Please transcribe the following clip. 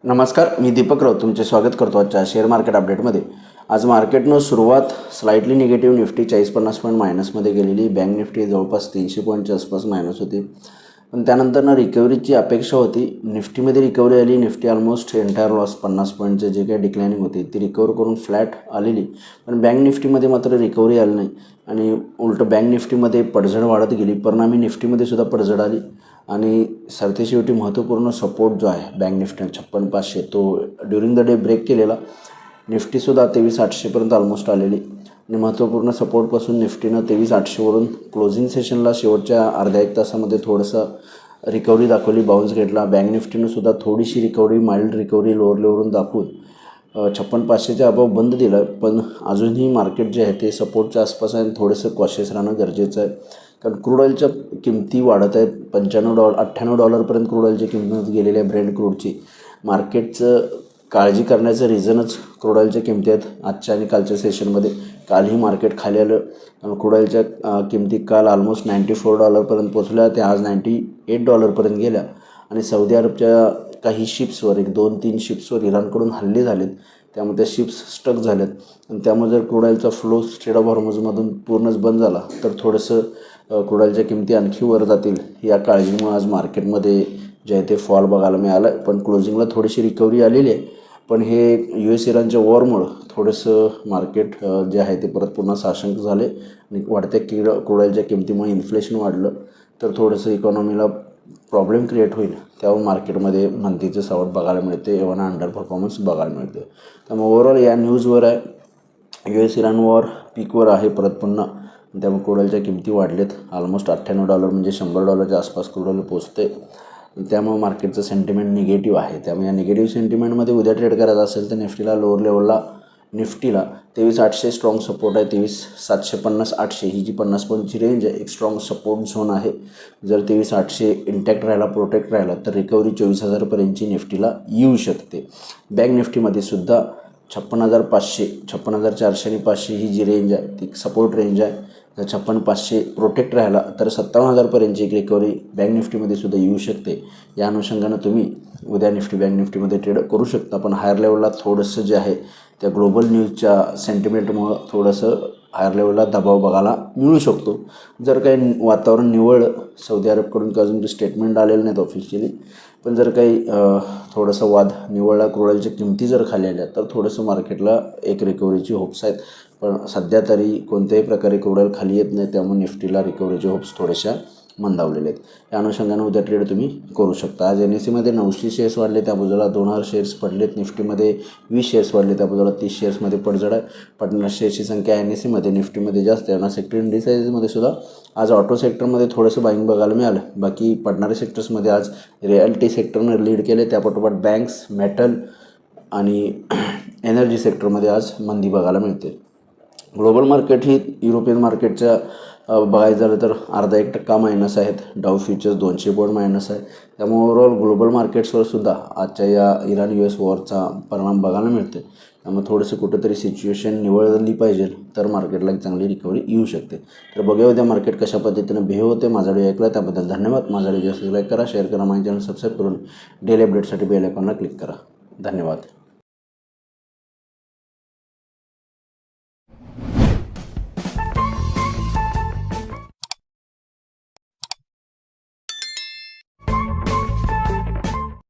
नमस्कार, मी दीपक राऊत तुमचे स्वागत करतो आजच्या शेअर मार्केट अपडेटमध्ये। आज मार्केटनं सुरुवात स्लाइटली निगेटिव्ह, निफ्टी 40-50 पॉईंट मायनसमध्ये गेलेली। बँक निफ्टी जवळपास 300 पॉईंटच्या आसपास मायनस होती, पण त्यानंतरनं रिकव्हरीची अपेक्षा होती। निफ्टीमध्ये रिकव्हरी आली। निफ्टी ऑलमोस्ट एंटायर लॉस 50 पॉईंटचे जे काही डिक्लाइनिंग होती ती रिकवर करून फ्लॅट आलेली, पण बँक निफ्टीमध्ये मात्र रिकव्हरी आली नाही आणि उलटं बँक निफ्टीमध्ये पडझड वाढत गेली। परिणामी निफ्टीमध्ये सुद्धा पडझड आली आणि सरतेशेवटी महत्त्वपूर्ण सपोर्ट जो आहे बँक निफ्टीनं 56,500 तो ड्युरिंग द डे ब्रेक केलेला। निफ्टीसुद्धा 23,800पर्यंत ऑलमोस्ट आलेली आणि महत्त्वपूर्ण सपोर्टपासून निफ्टीनं 23,800वरून क्लोजिंग सेशनला शेवटच्या अर्ध्या एक तासामध्ये थोडंसं रिकव्हरी दाखवली, बाउन्स घेतला। बँक निफ्टीनं सुद्धा थोडीशी रिकव्हरी, माइल्ड रिकव्हरी लोअर लेवलवरून दाखवून 56,500च्या अबाव बंद दिलं, पण अजूनही मार्केट जे आहे ते सपोर्टच्या आसपास आहे आणि थोडंसं कॉशियस राहणं गरजेचं आहे, कारण क्रूड ऑइलच्या किमती वाढत आहेत। $98पर्यंत क्रूड ऑइलची किंमत गेलेली आहे ब्रेंट क्रूडची। मार्केटचं काळजी करण्याचं रिझनच क्रूड ऑइलच्या किमती आहेत आजच्या आणि कालच्या सेशनमध्ये। कालही मार्केट खाली आलं, क्रूड ऑइलच्या किमती काल ऑलमोस्ट $94पर्यंत पोचल्या, त्या आज $98पर्यंत गेल्या आणि सौदी अरबच्या काही शिप्सवर, 1-2-3 शिप्सवर इराणकडून हल्ले झालेत, त्यामुळे त्या शिप्स स्टक झाल्यात आणि त्यामुळे जर क्रूड ऑइलचा फ्लो स्ट्रेट ऑफ हॉर्मुझमधून पूर्णच बंद झाला तर थोडंसं क्रूड ऑइलच्या किमती आणखी वर जातील, या काळजीमुळे आज मार्केटमध्ये जे आहे ते फॉल बघायला मिळालं। पण क्लोजिंगला थोडीशी रिकव्हरी आलेली आहे, पण हे US इराणच्या वॉरमुळं थोडंसं मार्केट जे आहे ते परत पुन्हा साशंक झाले आणि वाढत्या क्रूड ऑइलच्या किमतीमुळे इन्फ्लेशन वाढलं तर थोडंसं इकॉनॉमीला प्रॉब्लेम क्रिएट होईल, त्यावर मार्केटमध्ये मंदीचं सावट बघायला मिळते, एव्हन अंडर परफॉर्मन्स बघायला मिळते। त्यामुळे ओव्हरऑल या न्यूजवर आहे, US इराण वॉर पीकवर आहे परत पुन्हा, त्यामुळे क्रूड ऑइलच्या किमती वाढलेत। ऑलमोस्ट $98 म्हणजे $100च्या आसपास क्रूड ऑइल पोचते, त्यामुळे मार्केटचं सेंटिमेंट निगेटिव्ह आहे। त्यामुळे या निगेटिव्ह सेंटिमेंटमध्ये उद्या ट्रेड करायचं असेल तर निफ्टीला लोअर लेवलला, निफ्टीला 23,800 स्ट्रॉंग सपोर्ट आहे। 23,750-800 ही जी 50 पॉईंटची रेंज आहे, एक स्ट्रॉंग सपोर्ट झोन आहे। जर 23,800 इंटॅक्ट राहिला, प्रोटेक्ट राहिला तर रिकव्हरी 24,000पर्यंतची निफ्टीला येऊ शकते। बँक निफ्टीमध्ये सुद्धा 56,500, 56,400 आणि 500 ही जी रेंज आहे ती सपोर्ट रेंज आहे। जर 56,500 प्रोटेक्ट राहिला तर 57,000पर्यंतची एक रिकव्हरी बँक निफ्टीमध्ये सुद्धा येऊ शकते। या अनुषंगानं तुम्ही उद्या बँक निफ्टीमध्ये ट्रेड करू शकता, पण हायर लेवलला थोडंसं जे आहे त्या ग्लोबल न्यूजच्या सेंटिमेंटमुळं थोडंसं हायर लेवलला दबाव बघायला मिळू शकतो। जर काही वातावरण निवळलं, सौदी अरबकडून अजून स्टेटमेंट आलेलं नाहीत ऑफिशियली, पण जर काही थोडंसं वाद निवळला, क्रूड ऑइलच्या किमती जर खाली आल्या तर थोडंसं मार्केटला एक रिकव्हरीची होप्स आहेत, पण सध्या तरी कोणत्याही प्रकारे क्रूड ऑइल खाली येत नाही, त्यामुळे निफ्टीला रिकव्हरीचे होप्स थोड्याशा मंदावलेले आहेत। या अनुषंगानं उद्या ट्रेड तुम्ही करू शकता। आज NSEमध्ये 900 शेअर्स वाढले, त्या बाजूला 2,000 शेअर्स पडलेत। निफ्टीमध्ये 20 शेअर्स वाढले, त्या बाजूला 30 शेअर्समध्ये पडझड आहे। पडणाऱ्या शेअर्सची संख्या NSEमध्ये, निफ्टीमध्ये जास्त आहे। सेक्टर इंडिसाइजमध्ये सुद्धा आज ऑटो सेक्टरमध्ये थोडंसं बाईंग बघायला मिळालं, बाकी पडणाऱ्या सेक्टर्समध्ये आज रिॲलिटी सेक्टरनं लीड केले, त्यापाठोपाठ बँक्स, मेटल आणि एनर्जी सेक्टरमध्ये आज मंदी बघायला मिळते। ग्लोबल मार्केट ही युरोपियन मार्केटच्या बघायचं झालं तर 0.5% मायनस आहेत। डाऊ फ्युचर्स 200 पॉईंट मायनस आहे। त्यामुळे ओव्हरऑल ग्लोबल मार्केट्सवर सुद्धा आजच्या या इराण US वॉरचा परिणाम बघायला मिळते। त्यामुळे थोडंसं कुठंतरी सिच्युएशन निवळली पाहिजे तर मार्केटला एक चांगली रिकव्हरी येऊ शकते। तर बघूया उद्या मार्केट कशा पद्धतीनं बिहेव होते। माझा व्हिडिओ ऐकला त्याबद्दल धन्यवाद। माझा व्हिडिओ लाईक करा, शेअर करा, माझ्या चॅनल सबस्क्राईब करून डेली अपडेटसाठी बेल आयकॉनला क्लिक करा। धन्यवाद।